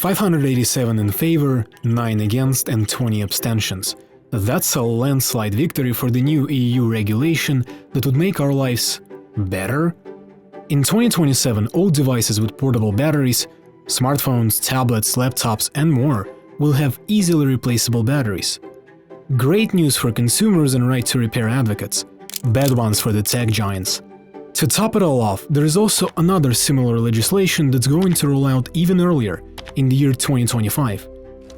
587 in favor, 9 against and 20 abstentions. That's a landslide victory for the new EU regulation that would make our lives better. In 2027, all devices with portable batteries, smartphones, tablets, laptops and more, will have easily replaceable batteries. Great news for consumers and right-to-repair advocates, bad ones for the tech giants. To top it all off, there is also another similar legislation that's going to roll out even earlier, in the year 2025.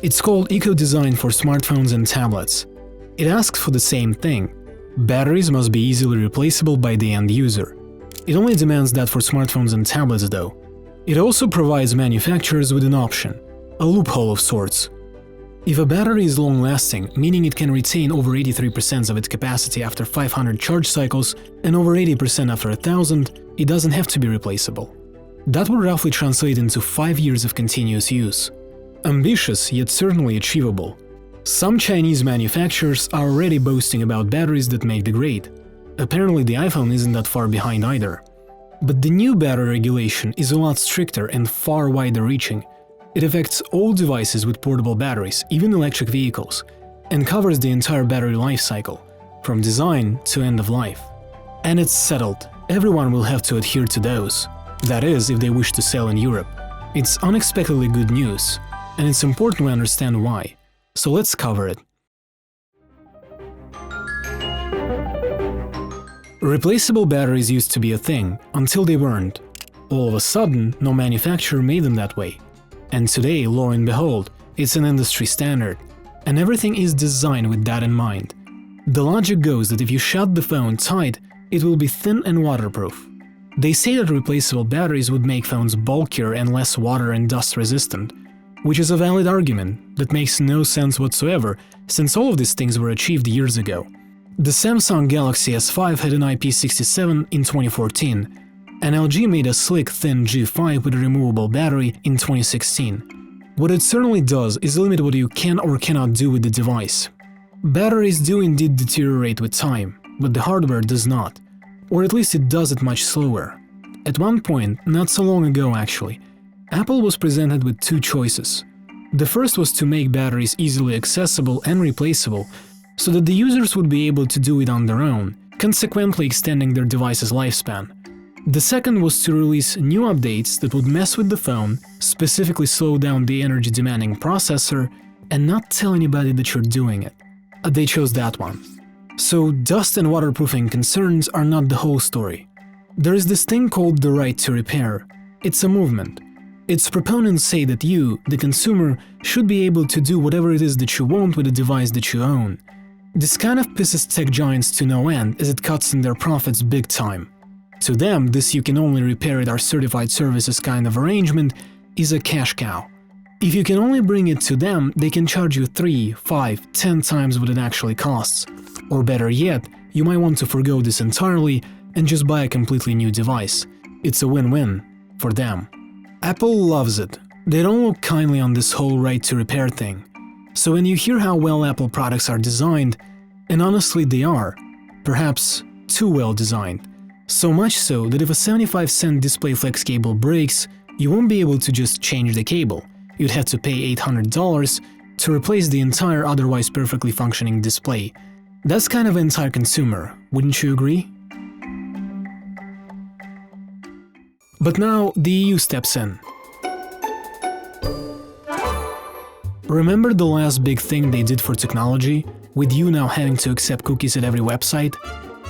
It's called Eco-Design for Smartphones and Tablets. It asks for the same thing. Batteries must be easily replaceable by the end user. It only demands that for smartphones and tablets though. It also provides manufacturers with an option, a loophole of sorts. If a battery is long-lasting, meaning it can retain over 83% of its capacity after 500 charge cycles and over 80% after 1000, it doesn't have to be replaceable. That would roughly translate into 5 years of continuous use. Ambitious, yet certainly achievable. Some Chinese manufacturers are already boasting about batteries that may degrade. Apparently the iPhone isn't that far behind either. But the new battery regulation is a lot stricter and far wider reaching. It affects all devices with portable batteries, even electric vehicles, and covers the entire battery life cycle, from design to end of life. And it's settled, everyone will have to adhere to those. That is, if they wish to sell in Europe. It's unexpectedly good news, and it's important to understand why. So let's cover it. Replaceable batteries used to be a thing, until they weren't. All of a sudden, no manufacturer made them that way. And today, lo and behold, it's an industry standard. And everything is designed with that in mind. The logic goes that if you shut the phone tight, it will be thin and waterproof. They say that replaceable batteries would make phones bulkier and less water and dust resistant, which is a valid argument that makes no sense whatsoever, since all of these things were achieved years ago. The Samsung Galaxy S5 had an IP67 in 2014, and LG made a slick thin G5 with a removable battery in 2016. What it certainly does is limit what you can or cannot do with the device. Batteries do indeed deteriorate with time, but the hardware does not. Or at least it does it much slower. At one point, not so long ago actually, Apple was presented with two choices. The first was to make batteries easily accessible and replaceable, so that the users would be able to do it on their own, consequently extending their device's lifespan. The second was to release new updates that would mess with the phone, specifically slow down the energy-demanding processor, and not tell anybody that you're doing it. They chose that one. So dust and waterproofing concerns are not the whole story. There is this thing called the right to repair. It's a movement. Its proponents say that you, the consumer, should be able to do whatever it is that you want with a device that you own. This kind of pisses tech giants to no end, as it cuts in their profits big time. To them, this you can only repair at our certified services kind of arrangement is a cash cow. If you can only bring it to them, they can charge you 3, 5, 10 times what it actually costs. Or better yet, you might want to forgo this entirely and just buy a completely new device. It's a win-win for them. Apple loves it. They don't look kindly on this whole right to repair thing. So when you hear how well Apple products are designed, and honestly they are, perhaps too well designed, so much so that if a 75-cent DisplayFlex cable breaks, you won't be able to just change the cable. You'd have to pay $800 to replace the entire otherwise perfectly functioning display. That's kind of anti-consumer, wouldn't you agree? But now the EU steps in. Remember the last big thing they did for technology, with you now having to accept cookies at every website?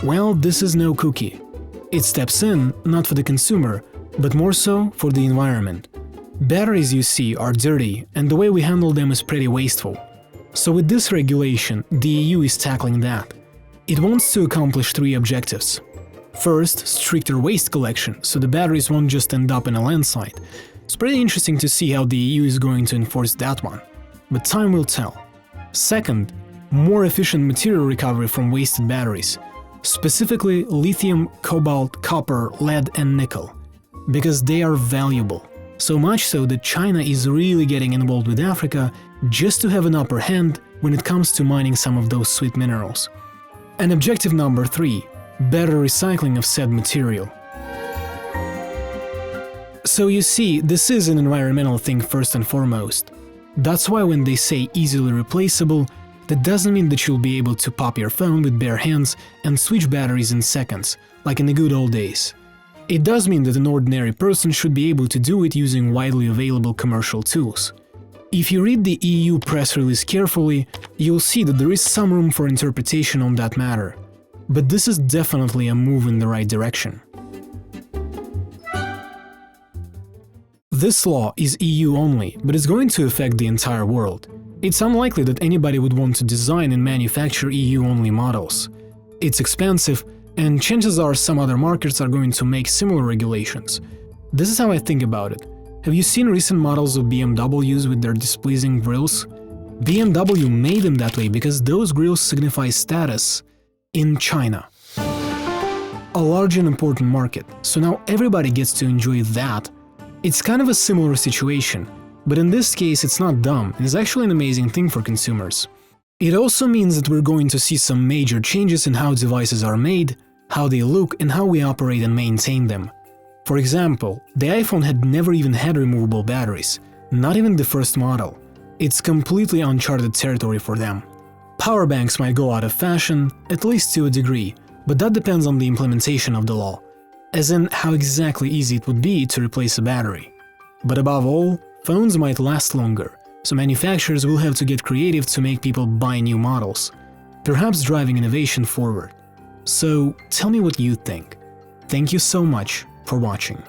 Well, this is no cookie. It steps in, not for the consumer, but more so for the environment. Batteries, you see, are dirty, and the way we handle them is pretty wasteful. So with this regulation, the EU is tackling that. It wants to accomplish 3 objectives. First, stricter waste collection, so the batteries won't just end up in a landslide. It's pretty interesting to see how the EU is going to enforce that one, but time will tell. Second, more efficient material recovery from wasted batteries, specifically lithium, cobalt, copper, lead and nickel, because they are valuable. So much so that China is really getting involved with Africa just to have an upper hand when it comes to mining some of those sweet minerals. And objective number 3, better recycling of said material. So you see, this is an environmental thing first and foremost. That's why when they say easily replaceable, that doesn't mean that you'll be able to pop your phone with bare hands and switch batteries in seconds, like in the good old days. It does mean that an ordinary person should be able to do it using widely available commercial tools. If you read the EU press release carefully, you'll see that there is some room for interpretation on that matter. But this is definitely a move in the right direction. This law is EU only, but it's going to affect the entire world. It's unlikely that anybody would want to design and manufacture EU-only models. It's expensive, and chances are some other markets are going to make similar regulations. This is how I think about it. Have you seen recent models of BMWs with their displeasing grills? BMW made them that way because those grills signify status in China. A large and important market, so now everybody gets to enjoy that. It's kind of a similar situation, but in this case it's not dumb, and it's actually an amazing thing for consumers. It also means that we're going to see some major changes in how devices are made, how they look, and how we operate and maintain them. For example, the iPhone had never even had removable batteries, not even the first model. It's completely uncharted territory for them. Power banks might go out of fashion, at least to a degree, but that depends on the implementation of the law, as in how exactly easy it would be to replace a battery. But above all, phones might last longer, so manufacturers will have to get creative to make people buy new models, perhaps driving innovation forward. So tell me what you think. Thank you so much for watching.